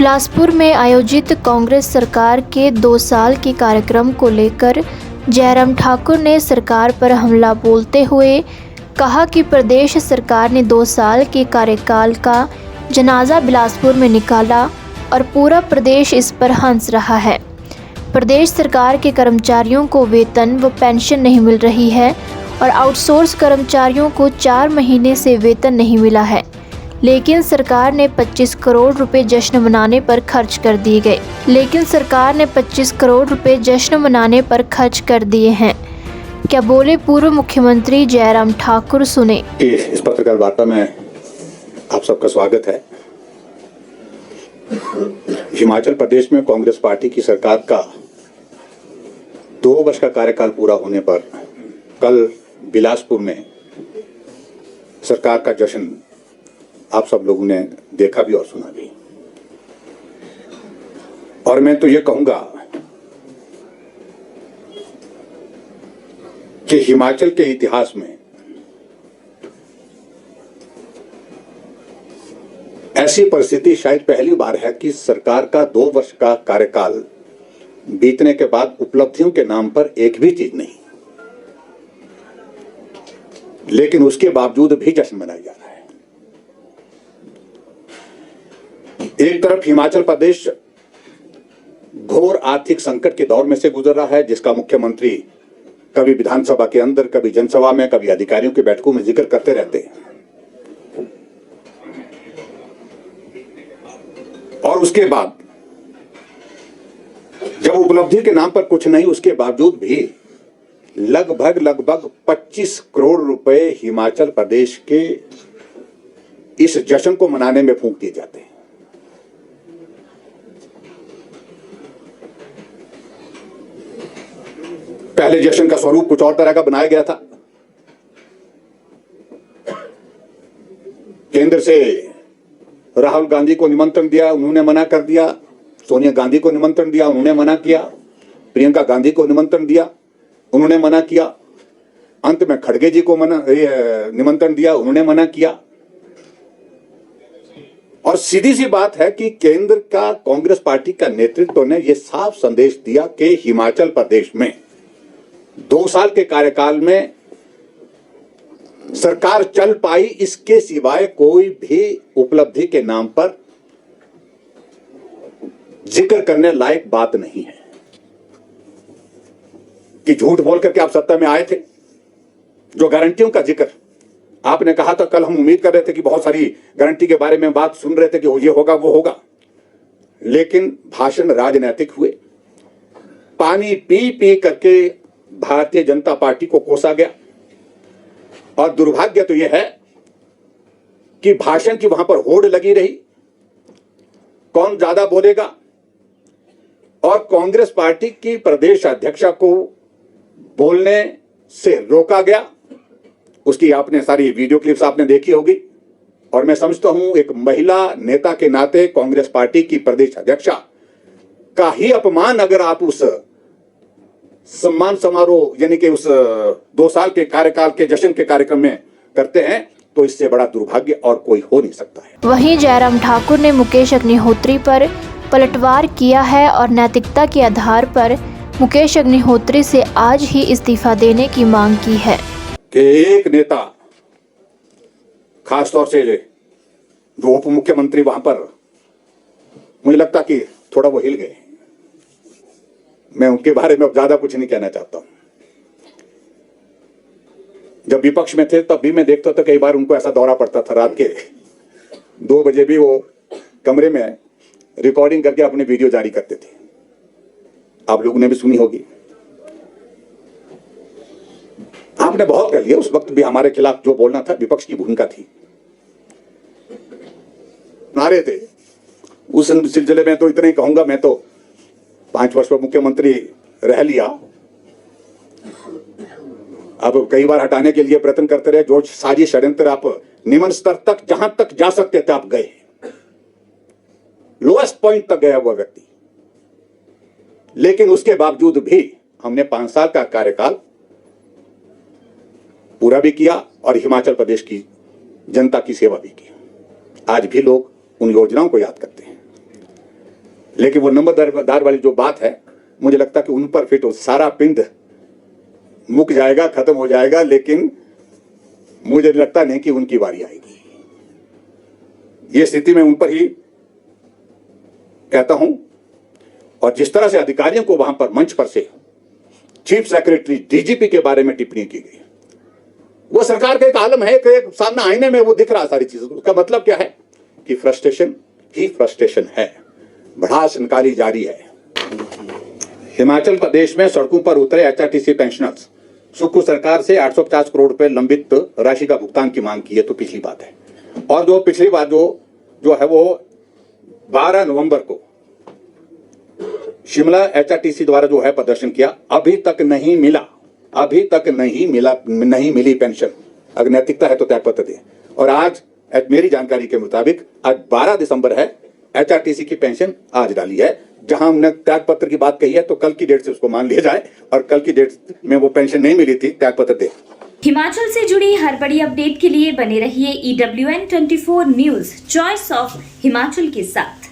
बिलासपुर में आयोजित कांग्रेस सरकार के 2 साल के कार्यक्रम को लेकर जयराम ठाकुर ने सरकार पर हमला बोलते हुए कहा कि प्रदेश सरकार ने 2 साल के कार्यकाल का जनाजा बिलासपुर में निकाला और पूरा प्रदेश इस पर हंस रहा है। प्रदेश सरकार के कर्मचारियों को वेतन व पेंशन नहीं मिल रही है और आउटसोर्स कर्मचारियों को 4 महीने से वेतन नहीं मिला है, लेकिन सरकार ने 25 करोड़ रुपए जश्न मनाने पर खर्च कर दिए हैं। क्या बोले पूर्व मुख्यमंत्री जयराम ठाकुर, सुने। इस पत्रकार वार्ता में आप सबका स्वागत है। हिमाचल प्रदेश में कांग्रेस पार्टी की सरकार का 2 वर्ष का कार्यकाल पूरा होने पर कल बिलासपुर में सरकार का जश्न आप सब लोगों ने देखा भी और सुना भी। और मैं तो ये कहूंगा कि हिमाचल के इतिहास में ऐसी परिस्थिति शायद पहली बार है कि सरकार का 2 वर्ष का कार्यकाल बीतने के बाद उपलब्धियों के नाम पर एक भी चीज नहीं, लेकिन उसके बावजूद भी जश्न मनाया जा रहा है। एक तरफ हिमाचल प्रदेश घोर आर्थिक संकट के दौर में से गुजर रहा है, जिसका मुख्यमंत्री कभी विधानसभा के अंदर, कभी जनसभा में, कभी अधिकारियों की बैठकों में जिक्र करते रहते हैं। और उसके बाद जब उपलब्धि के नाम पर कुछ नहीं, उसके बावजूद भी लगभग 25 करोड़ रुपए हिमाचल प्रदेश के इस जश्न को मनाने में फूंक दिए जाते हैं। पहले जश्न का स्वरूप कुछ और तरह का बनाया गया था। केंद्र से राहुल गांधी को निमंत्रण दिया, उन्होंने मना कर दिया। सोनिया गांधी को निमंत्रण दिया, उन्होंने मना किया। प्रियंका गांधी को निमंत्रण दिया, उन्होंने मना किया। अंत में खड़गे जी को निमंत्रण दिया, उन्होंने मना किया। और सीधी सी बात है कि केंद्र का कांग्रेस पार्टी का नेतृत्व ने यह साफ संदेश दिया कि हिमाचल प्रदेश में 2 साल के कार्यकाल में सरकार चल पाई, इसके सिवाय कोई भी उपलब्धि के नाम पर जिक्र करने लायक बात नहीं है। कि झूठ बोल करके आप सत्ता में आए थे। जो गारंटियों का जिक्र आपने कहा था, कल हम उम्मीद कर रहे थे कि बहुत सारी गारंटी के बारे में बात सुन रहे थे कि ये होगा वो होगा, लेकिन भाषण राजनीतिक हुए। पानी पी पी करके भारतीय जनता पार्टी को कोसा गया। और दुर्भाग्य तो यह है कि भाषण की वहां पर होड़ लगी रही, कौन ज्यादा बोलेगा, और कांग्रेस पार्टी की प्रदेश अध्यक्षा को बोलने से रोका गया। उसकी आपने सारी वीडियो क्लिप्स आपने देखी होगी। और मैं समझता हूं एक महिला नेता के नाते कांग्रेस पार्टी की प्रदेश अध्यक्षा का ही अपमान अगर आप उस सम्मान समारोह यानी कि उस 2 साल के कार्यकाल के जश्न के कार्यक्रम में करते हैं, तो इससे बड़ा दुर्भाग्य और कोई हो नहीं सकता है। वहीं जयराम ठाकुर ने मुकेश अग्निहोत्री पर पलटवार किया है और नैतिकता के आधार पर मुकेश अग्निहोत्री से आज ही इस्तीफा देने की मांग की है। कि एक नेता, खासतौर से जो उप मुख्यमंत्री वहां पर, मुझे लगता कि थोड़ा वो हिल गए। मैं उनके बारे में अब ज्यादा कुछ नहीं कहना चाहता हूं। जब विपक्ष में थे तब भी मैं देखता था, कई बार उनको ऐसा दौरा पड़ता था, रात के 2 बजे भी वो कमरे में रिकॉर्डिंग करके अपने वीडियो जारी करते थे। आप लोगों ने भी सुनी होगी। आपने बहुत कर लिया। उस वक्त भी हमारे खिलाफ जो बोलना था, विपक्ष की भूमिका थी, नारे थे। उस सिलसिले में तो इतना ही कहूंगा, मैं तो 5 वर्ष पर मुख्यमंत्री रह लिया। अब कई बार हटाने के लिए प्रयत्न करते रहे। जो साजिश षड्यंत्र आप निम्न स्तर तक, जहां तक जा सकते थे आप गए, लोएस्ट पॉइंट तक गया हुआ व्यक्ति। लेकिन उसके बावजूद भी हमने 5 साल का कार्यकाल पूरा भी किया और हिमाचल प्रदेश की जनता की सेवा भी की। आज भी लोग उन योजनाओं को याद करते हैं। लेकिन वो नंबरदार वाली जो बात है, मुझे लगता है कि उन पर फिर तो सारा पिंड मुक जाएगा, खत्म हो जाएगा, लेकिन मुझे लगता नहीं कि उनकी बारी आएगी। ये स्थिति मैं उन पर ही कहता हूं। और जिस तरह से अधिकारियों को वहां पर मंच पर से चीफ सेक्रेटरी, डीजीपी के बारे में टिप्पणी की गई, वो सरकार का एक आलम है कि एक सामने आईने में वो दिख रहा सारी चीजों। उसका मतलब क्या है कि फ्रस्ट्रेशन ही फ्रस्ट्रेशन है, भड़ास निकाली जारी है। हिमाचल प्रदेश में सड़कों पर उतरे एचआरटीसी पेंशनर्स, सुक्खू सरकार से 850 करोड़ रुपए लंबित राशि का भुगतान की मांग की है, तो पिछली बात है। और जो पिछली बार जो है वो 12 नवंबर को शिमला एचआरटीसी द्वारा जो है प्रदर्शन किया, अभी तक नहीं मिली पेंशन। अगर नैतिकता है तो त्यागपत्र दें। और आज मेरी जानकारी के मुताबिक आज 12 दिसंबर है, एचआरटीसी की पेंशन आज डाली है। जहां हमने त्यागपत्र की बात कही है तो कल की डेट से उसको मान लिया जाए, और कल की डेट में वो पेंशन नहीं मिली थी, त्यागपत्र दे। हिमाचल से जुड़ी हर बड़ी अपडेट के लिए बने रहिए EWN24 news, choice of Himachal के साथ।